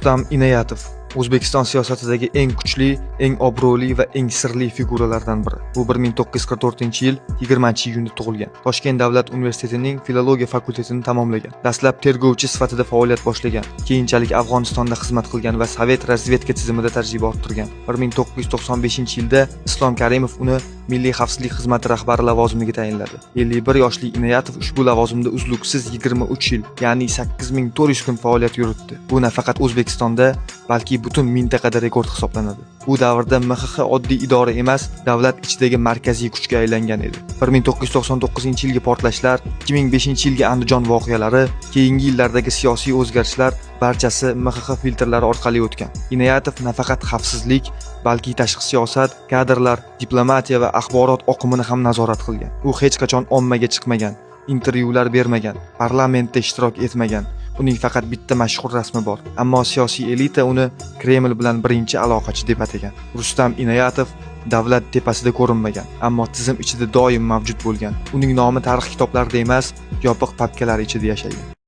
Rustam Inoyatov O'zbekiston siyosatidagi eng kuchli, eng obro'li va eng sirli figuralardan biri. U 1944-yil 20-iyunda tug'ilgan. Toshkent davlat universitetining filologiya fakultetini tamomlagan. Dastlab tergovchi sifatida faoliyat boshlagan. Keyinchalik Afg'onistonda xizmat qilgan va Sovet razvedka tizimida tajriba orttirgan. 1995-yilda Islom Karimov uni Milliy xavfsizlik xizmati rahbari lavozimiga tayinladi. 51 yoshli Inoyatov ushbu lavozimda uzluksiz 23 yil, ya'ni 8400 kun faoliyat yuritdi. Bu nafaqat O'zbekistonda, balki butun mintaqada rekord hisoblanadi. Bu davrda MXX oddiy idora emas, davlat ichidagi markaziy kuchga aylangan edi. 1999-yilgi portlashlar, 2005-yilgi Andijon voqealari, keyingi yillardagi siyosiy o'zgarishlar barchasi MXX filtrlari orqali o'tgan. Inoyatov nafaqat xavfsizlik, balki tashqi siyosat, kadrlar, diplomatiya va axborot oqimini ham nazorat qilgan. U hech qachon ommaga chiqmagan, intervyular bermagan, parlamentda ishtirok etmagan. Uning faqat bitta mashhur rasmi bor, ammo siyosiy elita uni Kreml bilan birinchi aloqachi deb atagan. Rustam Inoyatov davlat tepasida ko'rinmagan, ammo tizim ichida doim mavjud bo'lgan. Uning nomi tarix kitoblarida emas, yopiq papkalar ichida yashaydi.